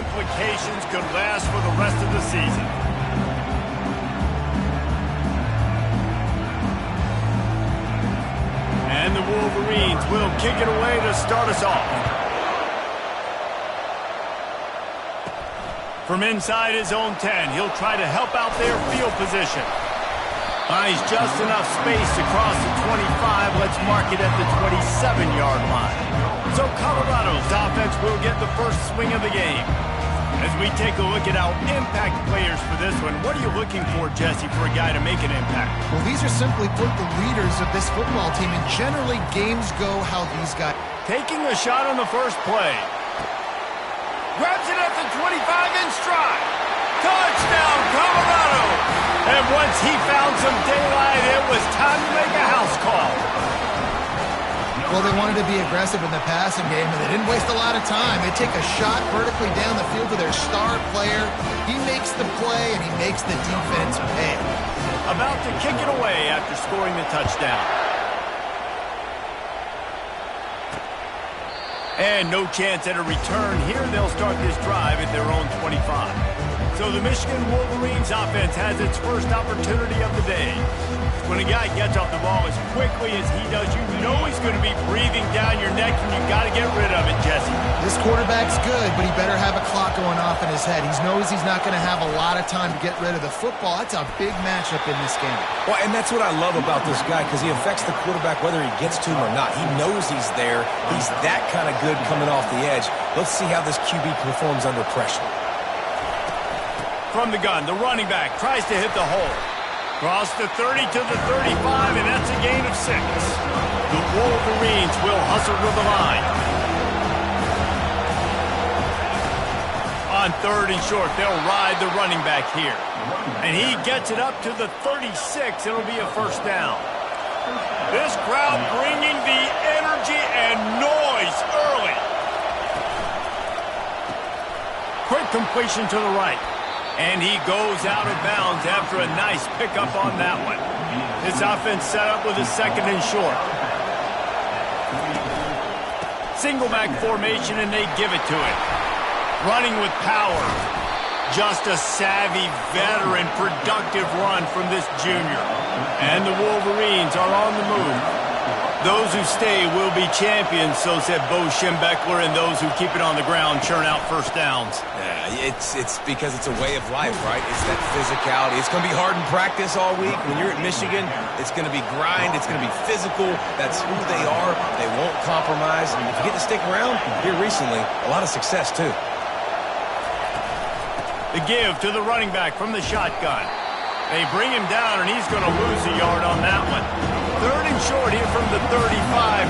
implications could last for the rest of the season. And the Wolverines will kick it away to start us off. From inside his own 10, he'll try to help out their field position. Finds just enough space to cross the 25. Let's mark it at the 27-yard line. So Colorado's offense will get the first swing of the game. As we take a look at our impact players for this one, what are you looking for, Jesse, for a guy to make an impact? Well, these are simply put the leaders of this football team, and generally games go how these guys... Taking a shot on the first play. Grabs it at the 25 in stride. Touchdown, Colorado! And once he found some daylight, it was time to make a house call. Well, they wanted to be aggressive in the passing game, and they didn't waste a lot of time. They take a shot vertically down the field to their star player. He makes the play, and he makes the defense pay. About to kick it away after scoring the touchdown. And no chance at a return here. They'll start this drive at their own 25. So the Michigan Wolverines offense has its first opportunity of the day. When a guy gets off the ball as quickly as he does, you know he's going to be breathing down your neck, and you got to get rid of it, Jesse. This quarterback's good, but he better have a clock going off in his head. He knows he's not going to have a lot of time to get rid of the football. That's a big matchup in this game. Well, and that's what I love about this guy, because he affects the quarterback whether he gets to him or not. He knows he's there. He's that kind of good coming off the edge. Let's see how this QB performs under pressure. From the gun, the running back tries to hit the hole. Cross the 30 to the 35, and that's a gain of 6. The Wolverines will hustle to the line. On 3rd and short, they'll ride the running back here. And he gets it up to the 36. It'll be a first down. This crowd bringing the energy and noise early. Quick completion to the right. And he goes out of bounds after a nice pickup on that one. This offense set up with a 2nd and short. Single back formation, and they give it to him. Running with power. Just a savvy, veteran, productive run from this junior. And the Wolverines are on the move. Those who stay will be champions, so said Bo Schembechler, and those who keep it on the ground churn out first downs. Yeah, it's because it's a way of life, right? It's that physicality. It's going to be hard in practice all week. When you're at Michigan, it's going to be grind. It's going to be physical. That's who they are. They won't compromise. And if you get to stick around, here recently, a lot of success, too. The give to the running back from the shotgun. They bring him down, and he's going to lose a yard on that one. 3rd and short here from the 35.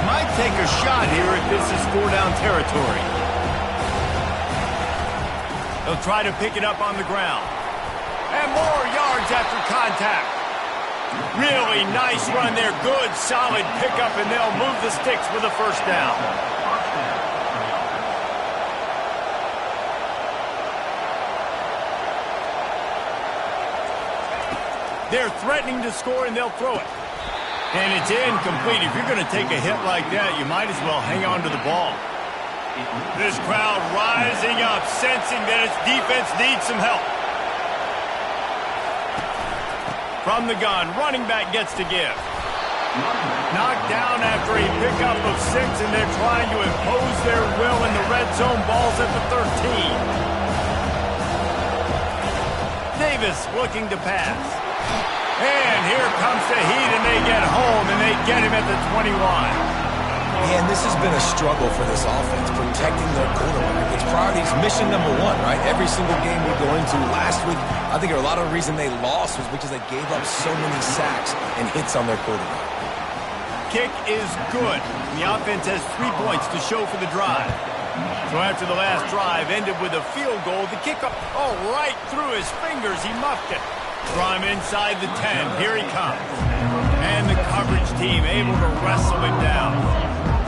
Might take a shot here if this is 4-down territory. They'll try to pick it up on the ground. And more yards after contact. Really nice run there. Good, solid pickup, and they'll move the sticks with a first down. They're threatening to score, and they'll throw it. And it's incomplete. If you're going to take a hit like that, you might as well hang on to the ball. This crowd rising up, sensing that its defense needs some help. From the gun, running back gets to give. Knocked down after a pickup of 6, and they're trying to impose their will in the red zone. Ball's at the 13. Davis looking to pass. And here comes the heat, and they get home, and they get him at the 21. Man, this has been a struggle for this offense, protecting their quarterback. It's priorities, mission number 1, right? Every single game we go into. Last week, I think a lot of the reason they lost was because they gave up so many sacks and hits on their quarterback. Kick is good. The offense has 3 points to show for the drive. So after the last drive ended with a field goal, the kickoff, right through his fingers, he muffed it. Draw him inside the 10. Here he comes. And the coverage team able to wrestle him down.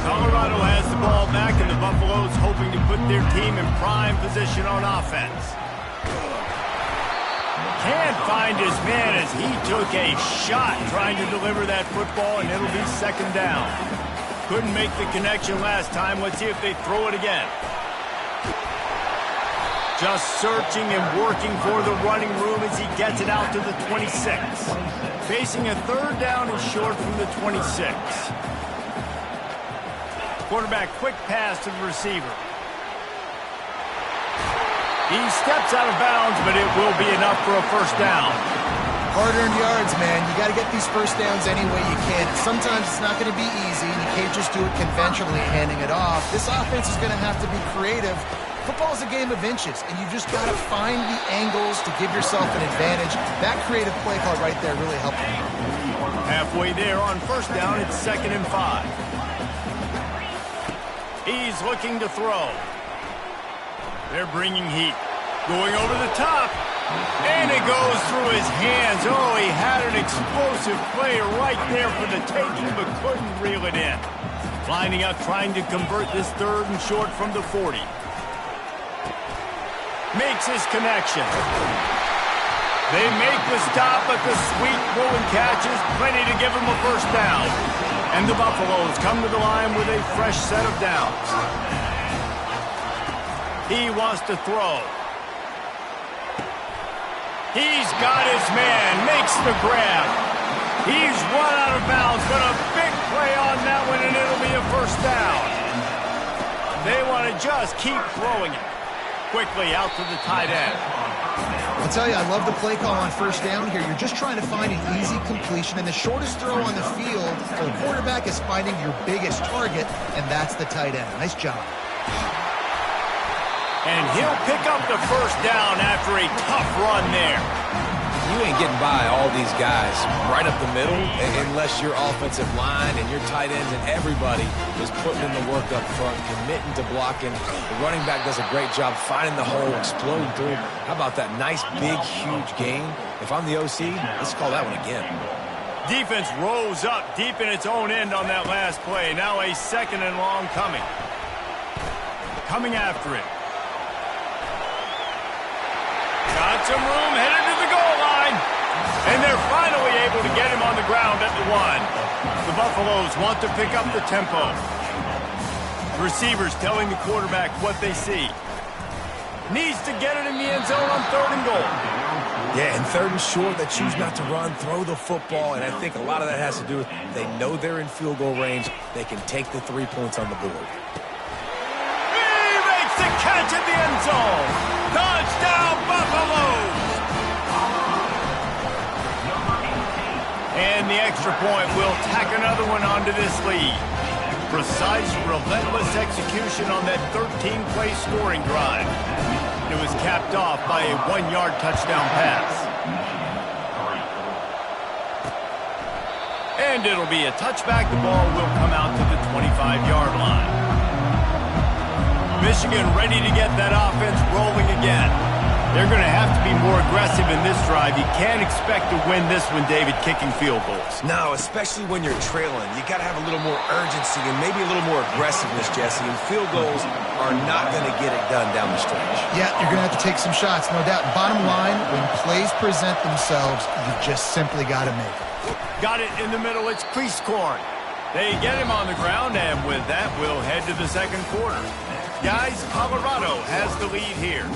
Colorado has the ball back, and the Buffaloes hoping to put their team in prime position on offense. Can't find his man as he took a shot trying to deliver that football, and it'll be 2nd down. Couldn't make the connection last time. Let's see if they throw it again. Just searching and working for the running room as he gets it out to the 26. Facing a third down and short from the 26. Quarterback quick pass to the receiver. He steps out of bounds, but it will be enough for a first down. Hard-earned yards, man. You got to get these first downs any way you can. And sometimes it's not going to be easy, and you can't just do it conventionally, handing it off. This offense is going to have to be creative. Football is a game of inches, and you just got to find the angles to give yourself an advantage. That creative play call right there really helped him. Halfway there on first down, it's 2nd and 5. He's looking to throw. They're bringing heat. Going over the top. And it goes through his hands. Oh, he had an explosive play right there for the taking, but couldn't reel it in. Lining up, trying to convert this 3rd and short from the 40. Makes his connection. They make the stop, but the sweet throwing catch is plenty to give him a first down. And the Buffaloes come to the line with a fresh set of downs. He wants to throw. He's got his man, makes the grab. He's run out of bounds, but a big play on that one, and it'll be a first down. They want to just keep throwing it. Quickly out to the tight end. I'll tell you, I love the play call on first down here. You're just trying to find an easy completion, and the shortest throw on the field for a quarterback is finding your biggest target, and that's the tight end. Nice job. And he'll pick up the first down after a tough run there. You ain't getting by all these guys right up the middle unless your offensive line and your tight ends and everybody is putting in the work up front, committing to blocking. The running back does a great job finding the hole, exploding through. How about that nice, big, huge gain? If I'm the OC, let's call that one again. Defense rose up deep in its own end on that last play. Now a 2nd and long coming. Coming after it. Got some room, headed to the goal line. And they're finally able to get him on the ground at the 1. The Buffaloes want to pick up the tempo. Receivers telling the quarterback what they see. Needs to get it in the end zone on 3rd and goal. Yeah, and 3rd and short, they choose not to run, throw the football, and I think a lot of that has to do with they know they're in field goal range. They can take the 3 points on the board. He makes the catch in the end zone. Touchdown, Buffaloes! And the extra point will tack another one onto this lead. Precise, relentless execution on that 13-play scoring drive. It was capped off by a 1-yard touchdown pass. And it'll be a touchback. The ball will come out to the 25-yard line. Michigan ready to get that offense rolling again. They're going to have to be more aggressive in this drive. You can't expect to win this one, David, kicking field goals. No, especially when you're trailing. You got to have a little more urgency and maybe a little more aggressiveness, Jesse. And field goals are not going to get it done down the stretch. Yeah, you're going to have to take some shots, no doubt. Bottom line, when plays present themselves, you just simply got to make it. Got it in the middle. It's Priestcorn. They get him on the ground, and with that, we'll head to the 2nd quarter. Guys, Colorado has the lead here.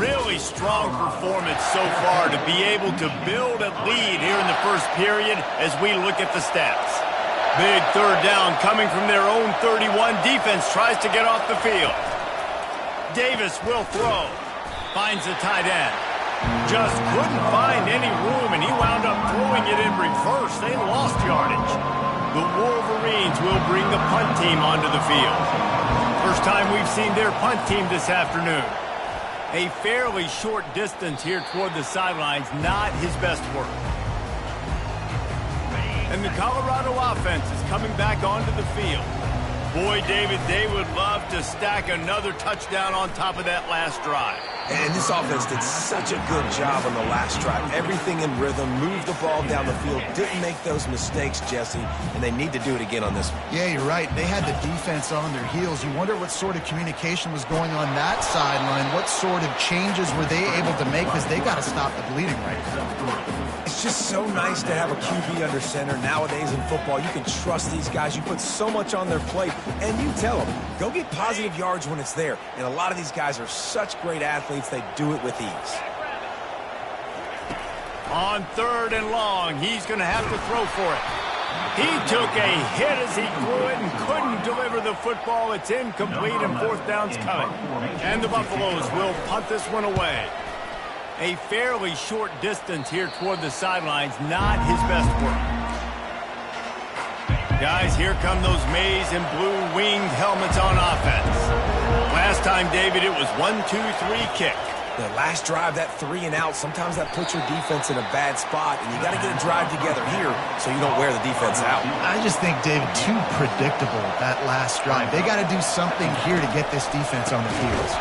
Really strong performance so far to be able to build a lead here in the first period as we look at the stats. Big 3rd down coming from their own 31. Defense tries to get off the field. Davis will throw. Finds the tight end. Just couldn't find any room, and he wound up throwing it in reverse. They lost yardage. The Wolverines will bring the punt team onto the field. First time we've seen their punt team this afternoon. A fairly short distance here toward the sidelines, not his best work. And the Colorado offense is coming back onto the field. Boy, David, they would love to stack another touchdown on top of that last drive. And this offense did such a good job on the last drive. Everything in rhythm, moved the ball down the field, didn't make those mistakes, Jesse, and they need to do it again on this one. Yeah, you're right. They had the defense on their heels. You wonder what sort of communication was going on that sideline. What sort of changes were they able to make, because they got to stop the bleeding right now. It's just so nice to have a QB under center. Nowadays in football, you can trust these guys. You put so much on their plate, and you tell them, go get positive yards when it's there. And a lot of these guys are such great athletes. athletes, they do it with ease. On 3rd and long, he's going to have to throw for it. He took a hit as he threw it and couldn't deliver the football. It's incomplete and 4th down's coming. And the Buffaloes will punt this one away. A fairly short distance here toward the sidelines, not his best work. Guys, here come those maize and blue winged helmets on offense. Last time, David, it was 1-2-3 kick. The last drive, that 3 and out, sometimes that puts your defense in a bad spot, and you got to get a drive together here so you don't wear the defense out. I just think, David, too predictable, that last drive. They got to do something here to get this defense on the field.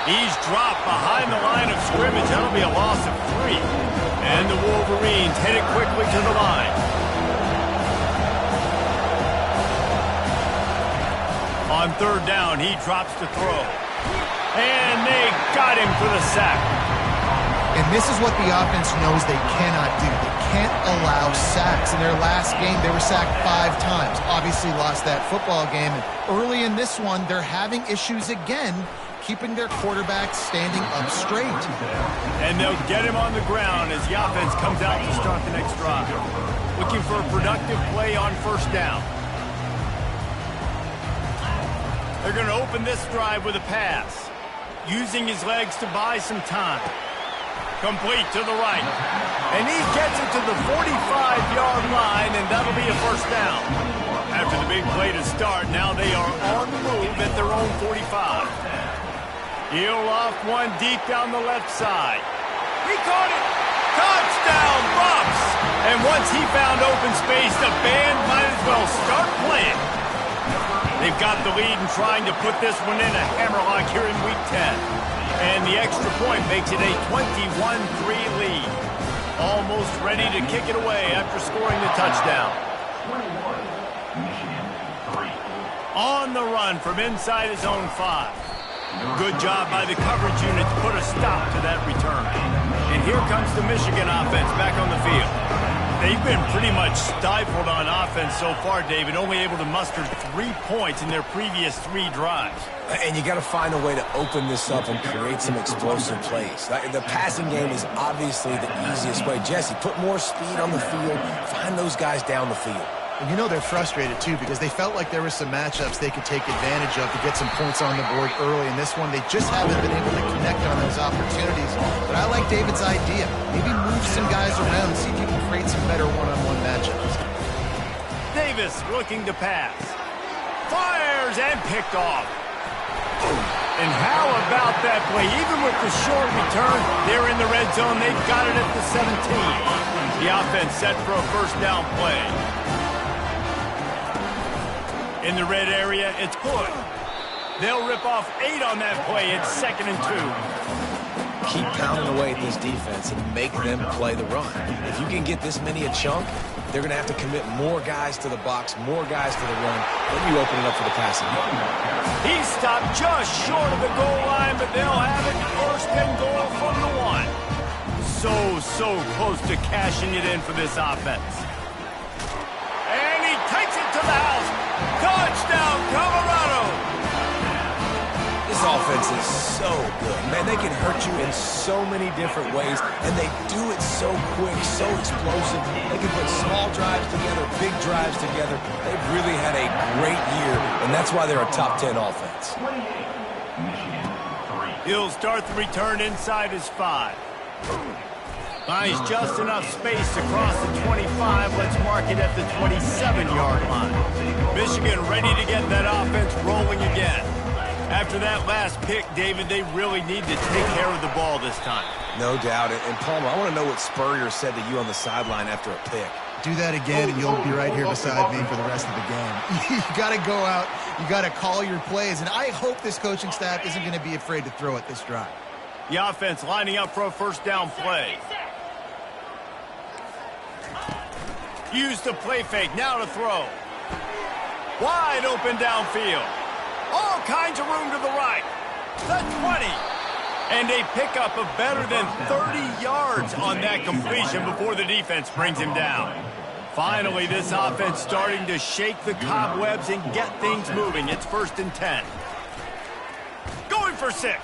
He's dropped behind the line of scrimmage. That'll be a loss of 3. And the Wolverines headed quickly to the line. On 3rd down, he drops to throw. And they got him for the sack. And this is what the offense knows they cannot do. They can't allow sacks. In their last game, they were sacked 5 times. Obviously lost that football game. And early in this one, they're having issues again keeping their quarterback standing up straight. And they'll get him on the ground as the offense comes out to start the next drive. Looking for a productive play on 1st down. They're going to open this drive with a pass, using his legs to buy some time. Complete to the right. And he gets it to the 45-yard line, and that'll be a 1st down. After the big play to start, now they are on the move at their own 45. He'll loft one deep down the left side. He caught it. Touchdown, Bucs. And once he found open space, the band might as well start playing. They've got the lead and trying to put this one in a hammerlock here in Week 10. And the extra point makes it a 21-3 lead. Almost ready to kick it away after scoring the touchdown. On the run from inside his own 5. Good job by the coverage unit to put a stop to that return. And here comes the Michigan offense back on the field. They've been pretty much stifled on offense so far, David, only able to muster 3 points in their previous 3 drives. And you got to find a way to open this up and create some explosive plays. The passing game is obviously the easiest way. Jesse, put more speed on the field. Find those guys down the field. And you know they're frustrated, too, because they felt like there were some matchups they could take advantage of to get some points on the board early. In this one, they just haven't been able to connect on those opportunities. But I like David's idea. Maybe move some guys around and see if you can create some better one-on-one matchups. Davis looking to pass. Fires and picked off. And how about that play? Even with the short return, they're in the red zone. They've got it at the 17. The offense set for a 1st down play. In the red area, it's good. They'll rip off 8 on that play. It's 2nd and 2. Keep pounding away at this defense and make them play the run. If you can get this many a chunk, they're going to have to commit more guys to the box, more guys to the run. Then you open it up for the passing game. He stopped just short of the goal line, but they'll have it 1st and goal from the 1. So close to cashing it in for this offense. And he takes it to the house. Touchdown, Colorado! This offense is so good. Man, they can hurt you in so many different ways, and they do it so quick, so explosive. They can put small drives together, big drives together. They've really had a great year, and that's why they're a top 10 offense. He'll start the return inside his 5. Finds just enough space to cross the 25. Let's mark it at the 27-yard line. Michigan ready to get that offense rolling again. After that last pick, David, they really need to take care of the ball this time. No doubt. And Palmer, I want to know what Spurrier said to you on the sideline after a pick. Do that again, and you'll be right here beside me for the rest of the game. You got to go out. You got to call your plays. And I hope this coaching staff isn't going to be afraid to throw it this drive. The offense lining up for a 1st down play. Use the play fake. Now to throw. Wide open downfield. All kinds of room to the right. The 20. And a pickup of better than 30 yards on that completion before the defense brings him down. Finally, this offense starting to shake the cobwebs and get things moving. It's 1st and 10. Going for 6.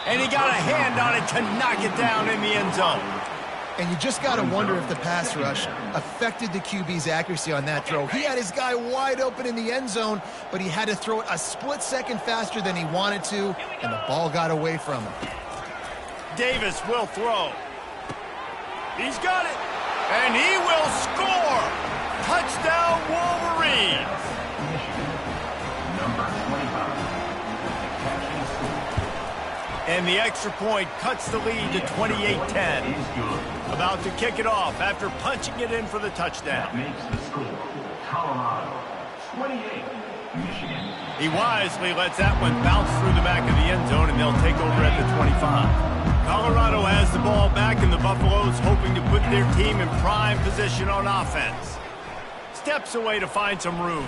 And he got a hand on it to knock it down in the end zone. And you just got to wonder if the pass rush affected the QB's accuracy on that throw. He had his guy wide open in the end zone, but he had to throw it a split second faster than he wanted to, and the ball got away from him. Davis will throw. He's got it. And he will score. Touchdown, Wolverines. And the extra point cuts the lead to 28-10. About to kick it off after punching it in for the touchdown. Makes the score. Colorado 28, Michigan. He wisely lets that one bounce through the back of the end zone, and they'll take over at the 25. Colorado has the ball back, and the Buffaloes hoping to put their team in prime position on offense. Steps away to find some room.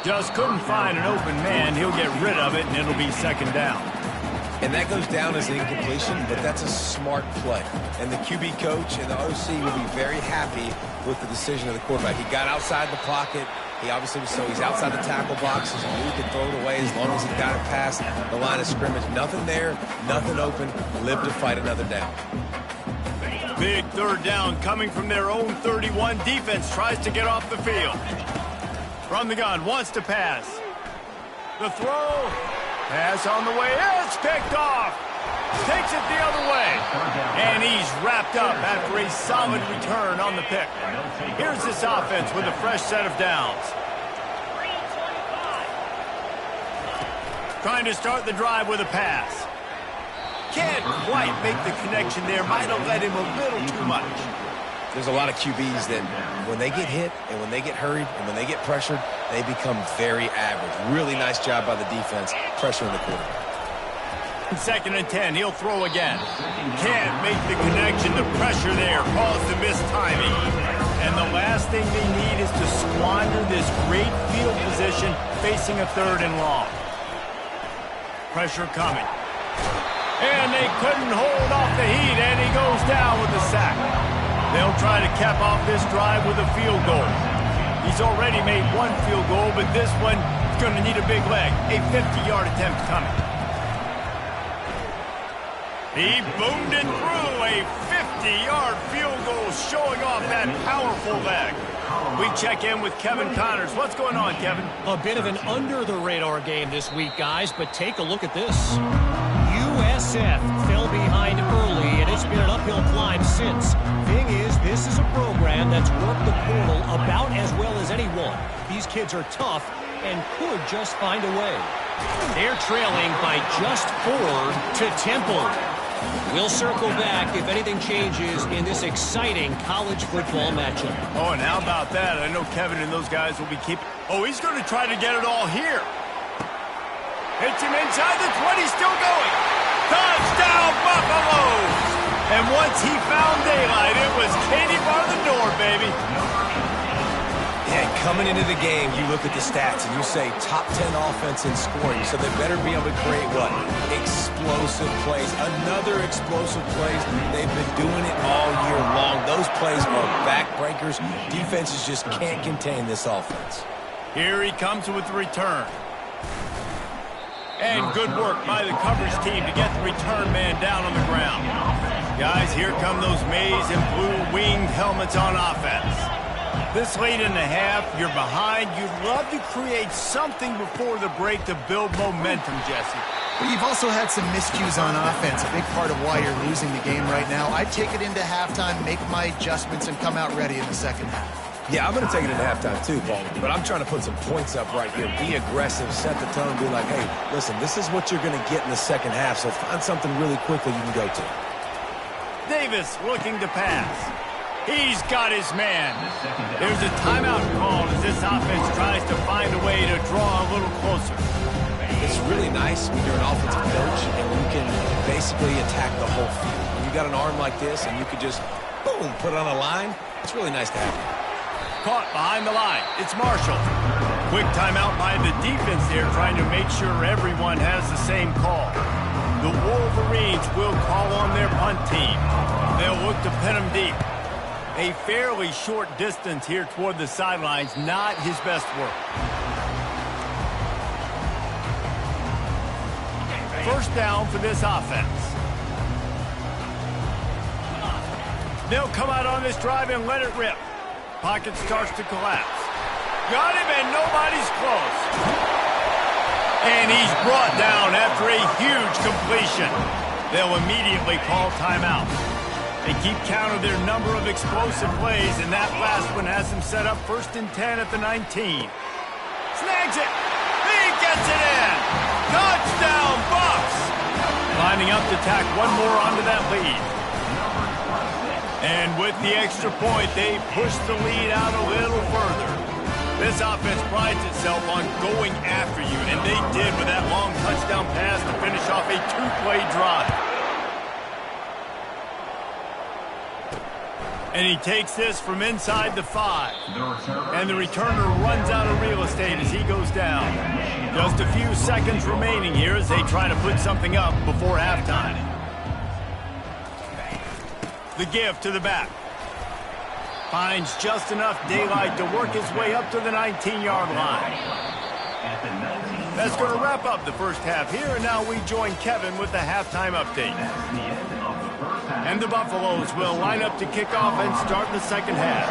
Just couldn't find an open man. He'll get rid of it, and it'll be second down. And that goes down as an incompletion, but that's a smart play. And the QB coach and the OC will be very happy with the decision of the quarterback. He got outside the pocket. He obviously was, so he's outside the tackle box. He can throw it away as long as he got it past the line of scrimmage. Nothing there, nothing open. Live to fight another down. Big third down coming from their own 31. Defense tries to get off the field. From the gun, wants to pass. The throw. Pass on the way. It's picked off. Takes it the other way. And he's wrapped up after a solid return on the pick. Here's this offense with a fresh set of downs. Trying to start the drive with a pass. Can't quite make the connection there. Might have let him a little too much. There's a lot of QBs that when they get hit and when they get hurried and when they get pressured, they become very average. Really nice job by the defense pressuring the quarterback. Second and 10, he'll throw again. Can't make the connection. The pressure there caused the missed timing. And the last thing they need is to squander this great field position facing a third and long. Pressure coming. And they couldn't hold off the heat, and he goes down with the sack. They'll try to cap off this drive with a field goal. He's already made one field goal, but this one is going to need a big leg. A 50-yard attempt coming. He boomed it through. A 50-yard field goal showing off that powerful leg. We check in with Kevin Connors. What's going on, Kevin? A bit of an under-the-radar game this week, guys, but take a look at this. USF fell behind early, and it's been an uphill climb since. Thing is, this is a program that's worked the portal about as well as anyone. These kids are tough and could just find a way. They're trailing by just 4 to Temple. We'll circle back if anything changes in this exciting college football matchup. Oh, and how about that? I know Kevin and those guys will be keeping... Oh, he's going to try to get it all here. Hits him inside the 20, still going. Touchdown, Buffaloes! And once he found daylight, it was Katie bar the door, baby. Yeah, coming into the game, you look at the stats and you say top 10 offense in scoring, so they better be able to create what? Explosive plays. Another explosive plays. They've been doing it all year long. Those plays are backbreakers. Defenses just can't contain this offense. Here he comes with the return. And good work by the coverage team to get the return man down on the ground. Guys, here come those maize and blue winged helmets on offense. This late in the half, you're behind. You'd love to create something before the break to build momentum, Jesse. But you've also had some miscues on offense, a big part of why you're losing the game right now. I'd take it into halftime, make my adjustments, and come out ready in the second half. Yeah, I'm going to take it into halftime too, Paul. But I'm trying to put some points up right here. Be aggressive, set the tone, be like, hey, listen, this is what you're going to get in the second half, so find something really quickly you can go to. Davis looking to pass. He's got his man. There's a timeout called as this offense tries to find a way to draw a little closer. It's really nice when you're an offensive coach and you can basically attack the whole field. When you got an arm like this and you could just, boom, put it on a line, it's really nice to have. Caught behind the line. It's Marshall. Quick timeout by the defense there, trying to make sure everyone has the same call. The Wolverines will call on their punt team. They'll look to pin them deep. A fairly short distance here toward the sidelines, not his best work. first down for this offense. They'll come out on this drive and let it rip. Pocket starts to collapse. Got him, and nobody's close. And he's brought down after a huge completion. They'll immediately call timeout. They keep count of their number of explosive plays, and that last one has them set up 1st and 10 at the 19. Snags it. He gets it in. Touchdown, Bucs. Lining up to tack one more onto that lead. And with the extra point, they push the lead out a little further. This offense prides itself on going after you, and they did with that long touchdown pass to finish off a 2-play drive. And he takes this from inside the 5. And the returner runs out of real estate as he goes down. Just a few seconds remaining here as they try to put something up before halftime. The give to the back. Finds just enough daylight to work his way up to the 19-yard line. That's going to wrap up the first half here, and now we join Kevin with the halftime update. And the Buffaloes will line up to kick off and start the second half.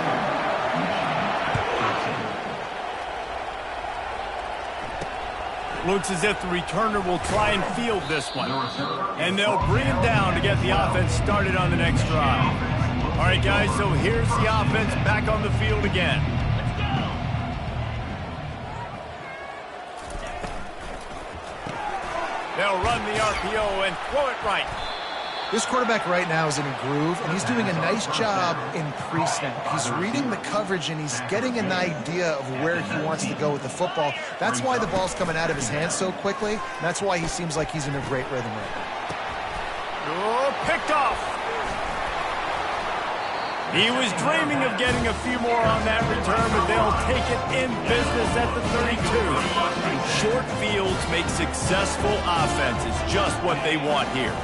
Looks as if the returner will try and field this one. And they'll bring him down to get the offense started on the next drive. All right, guys, so here's the offense back on the field again. They'll run the RPO and throw it right. This quarterback right now is in a groove, and he's doing a nice job in pre-snap. He's reading the coverage, and he's getting an idea of where he wants to go with the football. That's why the ball's coming out of his hands so quickly, and that's why he seems like he's in a great rhythm right now. Oh, picked off. He was dreaming of getting a few more on that return, but they'll take it in business at the 32. Short fields make successful offenses, just what they want here.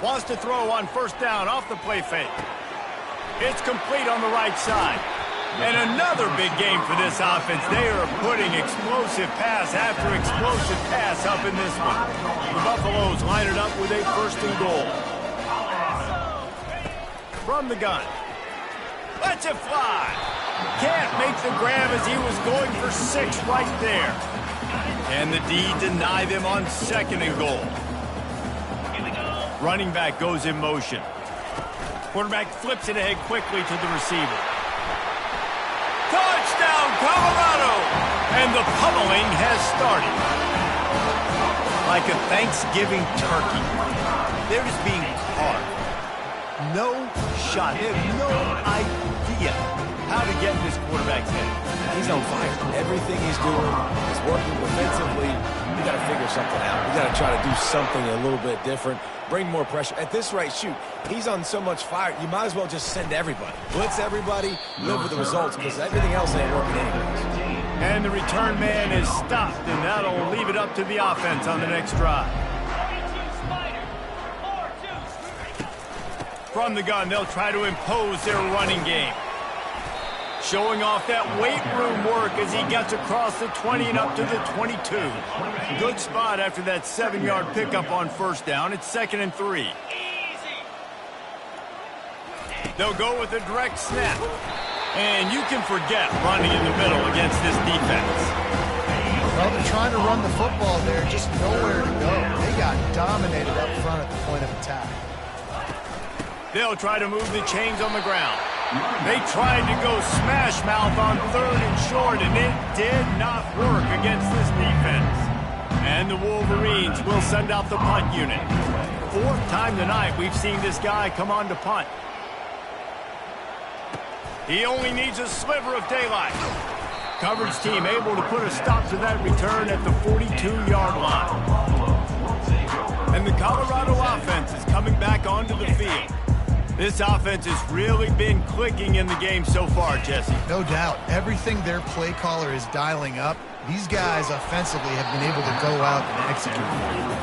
Wants to throw on first down off the play fake. It's complete on the right side. And another big game for this offense. They are putting explosive pass after explosive pass up in this one. The Buffaloes line it up with a 1st and goal. From the gun. Lets it fly. Can't make the grab as he was going for 6 right there. And the D deny them on 2nd and goal. Running back goes in motion. Quarterback flips it ahead quickly to the receiver. Touchdown, Colorado! And the pummeling has started. Like a Thanksgiving turkey. They're just being carved. No shot. They have no idea how to get in this quarterback's head. He's on fire. Everything he's doing is working defensively. You got to figure something out. You got to try to do something a little bit different. Bring more pressure. At this rate, shoot, he's on so much fire, you might as well just send everybody. Blitz everybody, live with the results, because everything else ain't working anyways. And the return man is stopped, and that'll leave it up to the offense on the next drive. From the gun, they'll try to impose their running game. Showing off that weight room work as he gets across the 20 and up to the 22. Good spot after that 7-yard pickup on first down. It's 2nd and 3. They'll go with a direct snap. And you can forget running in the middle against this defense. Well, they're trying to run the football there, just nowhere to go. They got dominated up front at the point of attack. They'll try to move the chains on the ground. They tried to go smash mouth on 3rd and short, and it did not work against this defense. And the Wolverines will send out the punt unit. 4th time tonight we've seen this guy come on to punt. He only needs a sliver of daylight. Coverage team able to put a stop to that return at the 42-yard line. And the Colorado offense is coming back onto the field. This offense has really been clicking in the game so far, Jesse. No doubt. Everything their play caller is dialing up, these guys offensively have been able to go out and execute.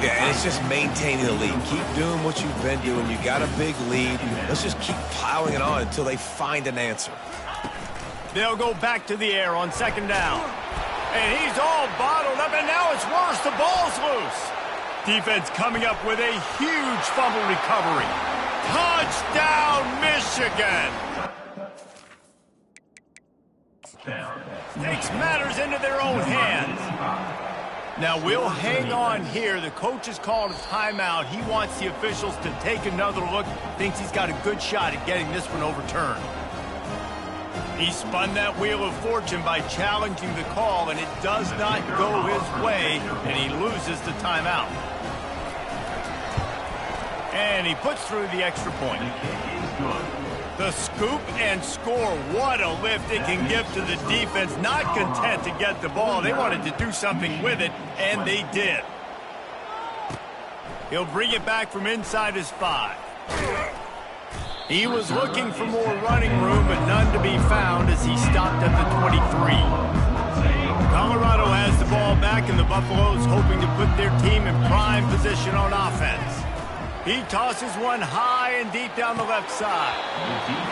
Yeah, and it's just maintaining the lead. Keep doing what you've been doing. You got a big lead. Let's just keep piling it on until they find an answer. They'll go back to the air on 2nd down. And he's all bottled up, and now it's worse. The ball's loose. Defense coming up with a huge fumble recovery. Touchdown, Michigan! Takes matters into their own hands. Now we'll hang on here. The coach has called a timeout. He wants the officials to take another look. Thinks he's got a good shot at getting this one overturned. He spun that wheel of fortune by challenging the call, and it does not go his way, and he loses the timeout. And he puts through the extra point. The scoop and score. What a lift it can give to the defense. Not content to get the ball. They wanted to do something with it, and they did. He'll bring it back from inside his 5. He was looking for more running room, but none to be found as he stopped at the 23. Colorado has the ball back, and the Buffaloes hoping to put their team in prime position on offense. He tosses one high and deep down the left side.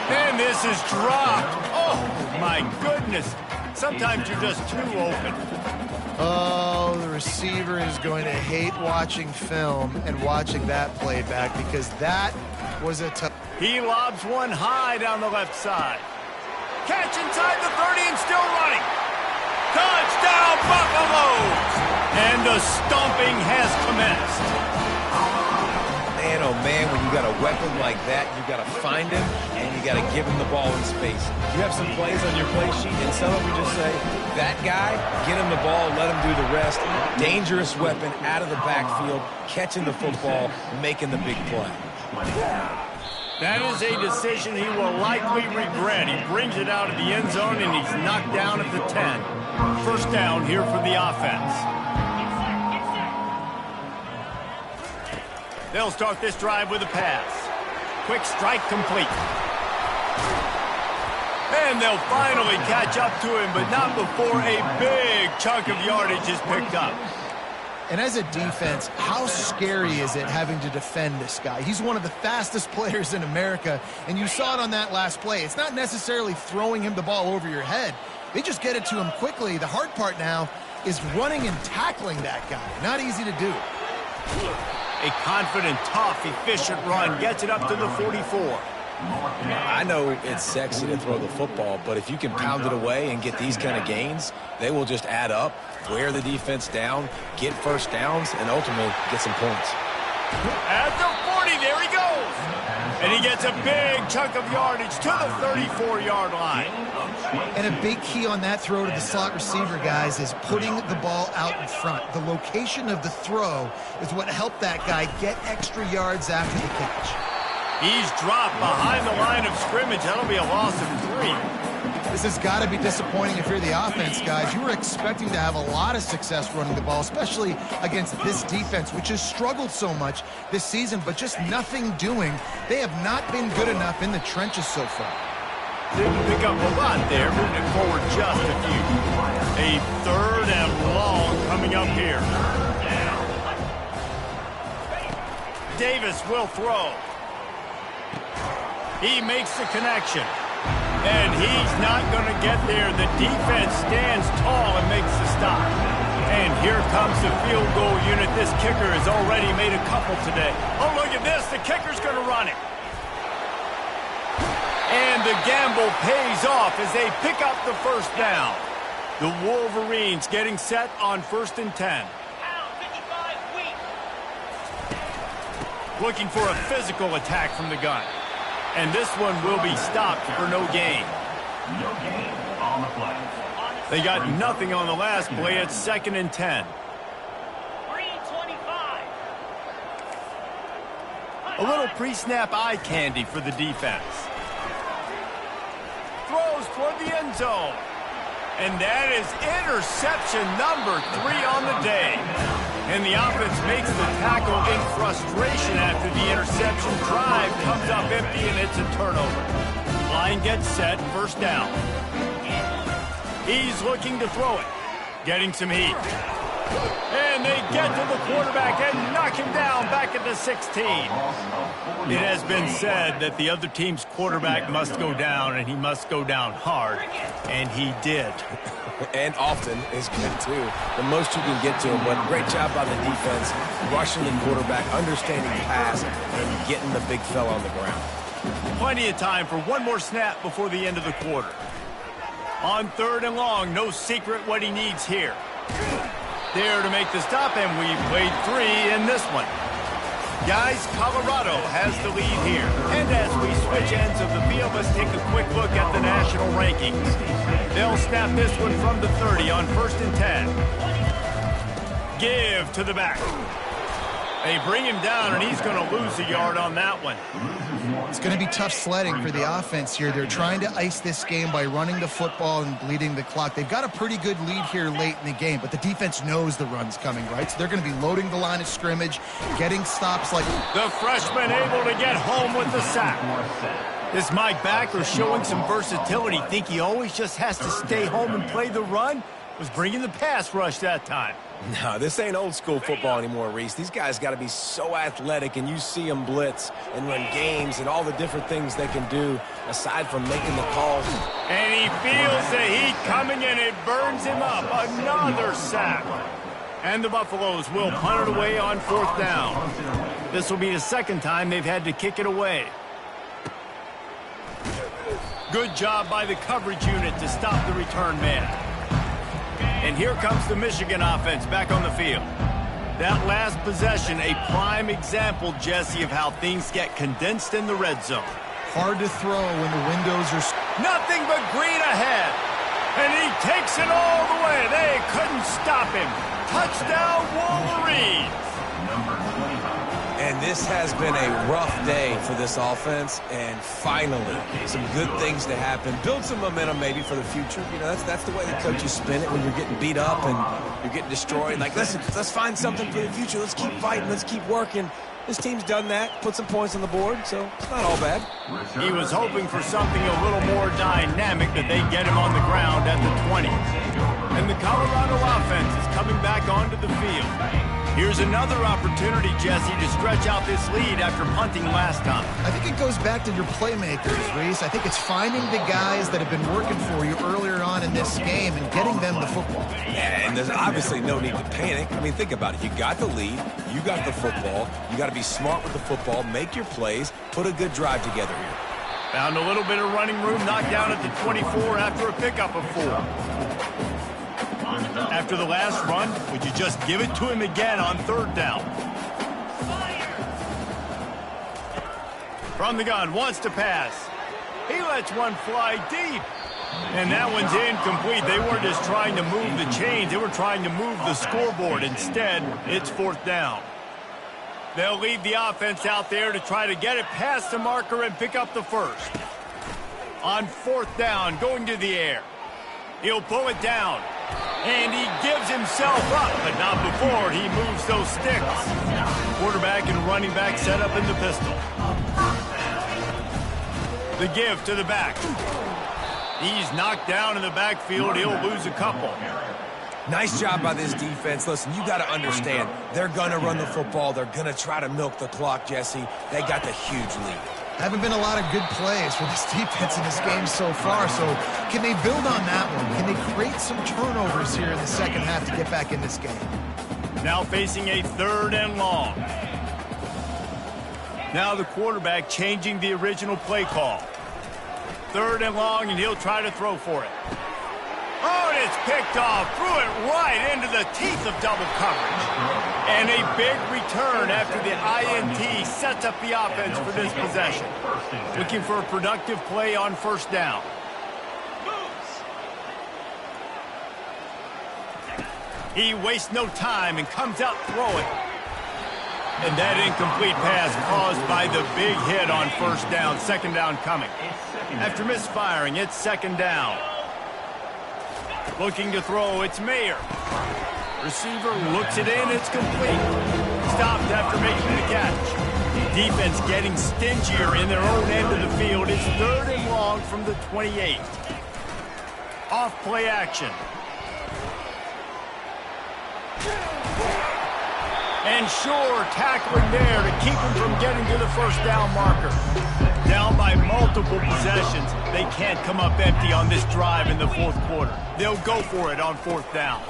And this is dropped. Oh, my goodness. Sometimes you're just too open. Oh, the receiver is going to hate watching film and watching that play back because that was a tough. He lobs one high down the left side. Catch inside the 30 and still running. Touchdown, Buffaloes! And the stomping has commenced. Man, oh man, when you got a weapon like that, you got to find him and you got to give him the ball in space. You have some plays on your play sheet, and some of them just say, that guy, get him the ball, let him do the rest. Dangerous weapon out of the backfield, catching the football, making the big play. That is a decision he will likely regret. He brings it out of the end zone, and he's knocked down at the 10. First down here for the offense. They'll start this drive with a pass. Quick strike complete. And they'll finally catch up to him, but not before a big chunk of yardage is picked up. And as a defense, how scary is it having to defend this guy? He's one of the fastest players in America, and you saw it on that last play. It's not necessarily throwing him the ball over your head. They just get it to him quickly. The hard part now is running and tackling that guy. Not easy to do. A confident, tough, efficient run gets it up to the 44. I know it's sexy to throw the football, but if you can pound it away and get these kind of gains, they will just add up, wear the defense down, get first downs, and ultimately get some points. At the 40, there he goes. And he gets a big chunk of yardage to the 34-yard line. And a big key on that throw to the slot receiver, guys, is putting the ball out in front. The location of the throw is what helped that guy get extra yards after the catch. He's dropped behind the line of scrimmage. That'll be a loss of 3. This has got to be disappointing if you're the offense, guys. You were expecting to have a lot of success running the ball, especially against this defense, which has struggled so much this season, but just nothing doing. They have not been good enough in the trenches so far. Didn't pick up a lot there, moving it forward just a few. A 3rd and long coming up here. Davis will throw. He makes the connection. And he's not going to get there. The defense stands tall and makes the stop. And here comes the field goal unit. This kicker has already made a couple today. Oh, look at this. The kicker's going to run it. And the gamble pays off as they pick up the first down. The Wolverines getting set on 1st and 10. Looking for a physical attack from the gun. And this one will be stopped for no gain. No gain on the play. They got nothing on the last play. It's 2nd and 10. 3:25. A little pre-snap eye candy for the defense. Throws toward the end zone. And that is interception number 3 on the day. And the offense makes the tackle in frustration after the interception. Drive comes up empty, and it's a turnover. Line gets set, 1st down. He's looking to throw it. Getting some heat. And they get to the quarterback and knock him down back at the 16. It has been said that the other team's quarterback must go down, and he must go down hard. And he did. And often is good, too. The most you can get to him. But great job by the defense, rushing the quarterback, understanding pass, and getting the big fella on the ground. Plenty of time for one more snap before the end of the quarter. On 3rd and long, no secret what he needs here. There to make the stop, and we played 3 in this one. Guys, Colorado has the lead here. And as we switch ends of the field, let's take a quick look at the national rankings. They'll snap this one from the 30 on 1st and 10. Give to the back. They bring him down, and he's going to lose a yard on that one. It's going to be tough sledding for the offense here. They're trying to ice this game by running the football and bleeding the clock. They've got a pretty good lead here late in the game, but the defense knows the run's coming, right? So they're going to be loading the line of scrimmage, getting stops like... The freshman able to get home with the sack. This Mike Backer showing some versatility. Think he always just has to stay home and play the run? Was bringing the pass rush that time. No, this ain't old school football anymore, Reese. These guys got to be so athletic, and you see them blitz and run games and all the different things they can do aside from making the calls. And he feels the heat coming, and it burns him up. Another sack. And the Buffaloes will punt it away on 4th down. This will be the 2nd time they've had to kick it away. Good job by the coverage unit to stop the return man. And here comes the Michigan offense back on the field. That last possession, a prime example, Jesse, of how things get condensed in the red zone. Hard to throw when the windows are... Nothing but green ahead. And he takes it all the way. They couldn't stop him. Touchdown, Wolverines. And this has been a rough day for this offense, and finally, some good things to happen. Build some momentum maybe for the future. You know, that's the way the coaches spin it when you're getting beat up and you're getting destroyed. Like, let's find something for the future. Let's keep fighting. Let's keep working. This team's done that, put some points on the board, so it's not all bad. He was hoping for something a little more dynamic, that they get him on the ground at the 20. And the Colorado offense is coming back onto the field. Here's another opportunity, Jesse, to stretch out this lead after punting last time. I think it goes back to your playmakers, Reese. I think it's finding the guys that have been working for you earlier on in this game and getting them the football. Yeah, and there's obviously no need to panic. I mean, think about it. You got the lead. You got the football. You got to be smart with the football, make your plays, put a good drive together here. Found a little bit of running room, knocked down at the 24 after a pickup of 4. After the last run, would you just give it to him again on 3rd down? From the gun, wants to pass. He lets one fly deep. And that one's incomplete. They weren't just trying to move the chains. They were trying to move the scoreboard. Instead, it's 4th down. They'll leave the offense out there to try to get it past the marker and pick up the 1st. On 4th down, going to the air. He'll pull it down. And he gives himself up, but not before he moves those sticks. Quarterback and running back set up in the pistol. The give to the back. He's knocked down in the backfield. He'll lose a couple. Nice job by this defense. Listen, you got to understand, they're going to run the football. They're going to try to milk the clock, Jesse. They got the huge lead. Haven't been a lot of good plays for this defense in this game so far, so can they build on that one? Can they create some turnovers here in the 2nd half to get back in this game? Now facing a 3rd and long. Now the quarterback changing the original play call. 3rd and long, and he'll try to throw for it. Oh, and it's picked off. Threw it right into the teeth of double coverage. And a big return after the INT sets up the offense for this possession. Looking for a productive play on 1st down. He wastes no time and comes out throwing. And that incomplete pass caused by the big hit on 1st down. 2nd down coming. After misfiring, it's 2nd down. Looking to throw, it's Mayer. Receiver looks it in, it's complete. Stopped after making the catch. Defense getting stingier in their own end of the field. It's 3rd and long from the 28. Off play action. And sure tackling there to keep him from getting to the first down marker. Down by multiple possessions. They can't come up empty on this drive in the fourth quarter. They'll go for it on fourth down.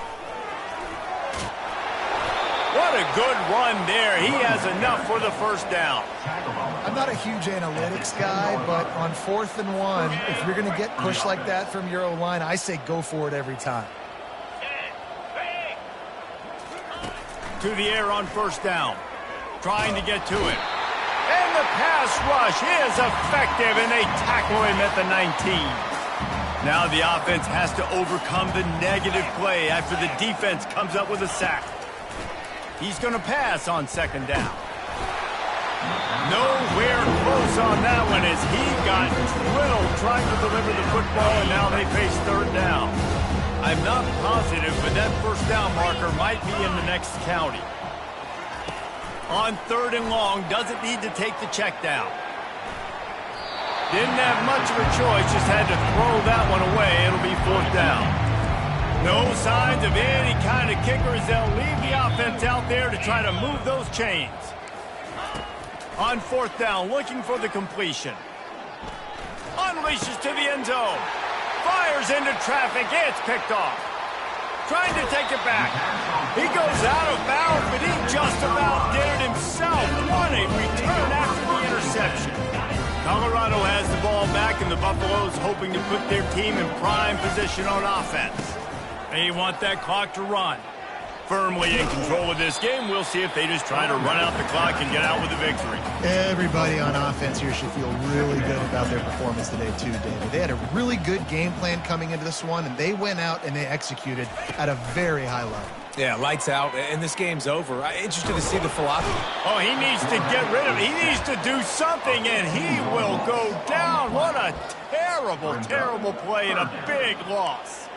What a good run there. He has enough for the first down. I'm not a huge analytics guy, but on 4th and 1, if you're going to get pushed like that from your O-line, I say go for it every time. To the air on first down. Trying to get to it. And the pass rush is effective, and they tackle him at the 19. Now the offense has to overcome the negative play after the defense comes up with a sack. He's going to pass on second down. Nowhere close on that one as he got drilled trying to deliver the football, and now they face third down. I'm not positive, but that first down marker might be in the next county. On third and long, doesn't need to take the check down. Didn't have much of a choice, just had to throw that one away. It'll be fourth down. No signs of any kind of kickers. They'll leave the offense out there to try to move those chains. On fourth down, looking for the completion. Unleashes to the end zone. Fires into traffic. It's picked off. Trying to take it back. He goes out of bounds, but he just about did it himself. What a return after the interception. Colorado has the ball back, and the Buffaloes hoping to put their team in prime position on offense. They want that clock to run. Firmly in control of this game. We'll see if they just try to run out the clock and get out with a victory. Everybody on offense here should feel really good about their performance today too, David. They had a really good game plan coming into this one, and they went out and they executed at a very high level. Yeah, lights out, and this game's over. I'm interested to see the philosophy. Oh, he needs to get rid of it. He needs to do something, and he will go down. What a terrible, terrible play and a big loss.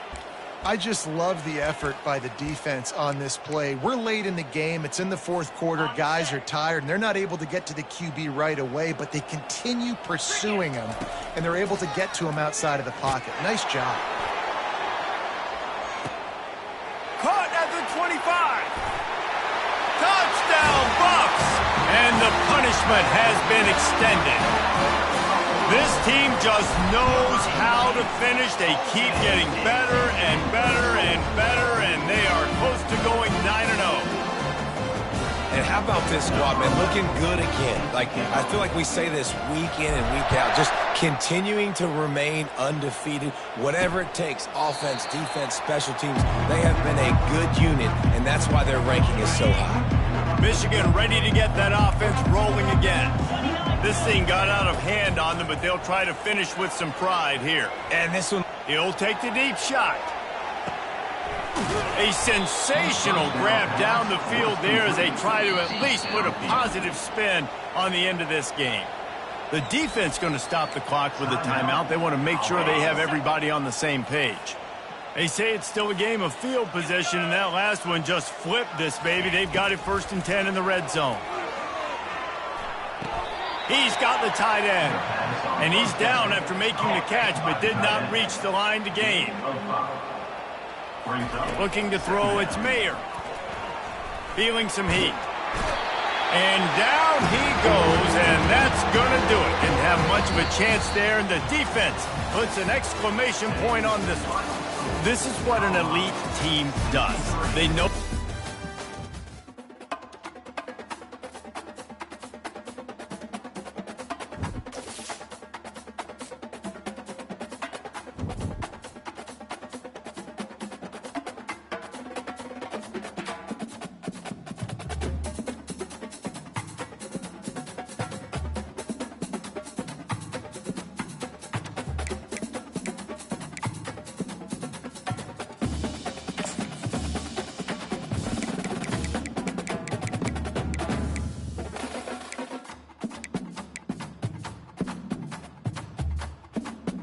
I just love the effort by the defense on this play. We're late in the game. It's in the fourth quarter. Guys are tired, and they're not able to get to the QB right away, but they continue pursuing him, and they're able to get to him outside of the pocket. Nice job. Caught at the 25. Touchdown, Bucks! And the punishment has been extended. This team just knows how to finish. They keep getting better and better and better, and they are close to going 9-0. And how about this squad, man? Looking good again. I feel like we say this week in and week out, just continuing to remain undefeated. Whatever it takes, offense, defense, special teams, they have been a good unit, and that's why their ranking is so high. Michigan ready to get that offense rolling again. This thing got out of hand on them, but they'll try to finish with some pride here. And this one, he'll take the deep shot. A sensational grab down the field there as they try to at least put a positive spin on the end of this game. The defense going to stop the clock with a timeout. They want to make sure they have everybody on the same page. They say it's still a game of field position, and that last one just flipped this baby. They've got it 1st and 10 in the red zone. He's got the tight end, and he's down after making the catch, but did not reach the line to gain. Looking to throw, it's Mayer. Feeling some heat. And down he goes, and that's going to do it. Didn't have much of a chance there, and the defense puts an exclamation point on this one. This is what an elite team does. They know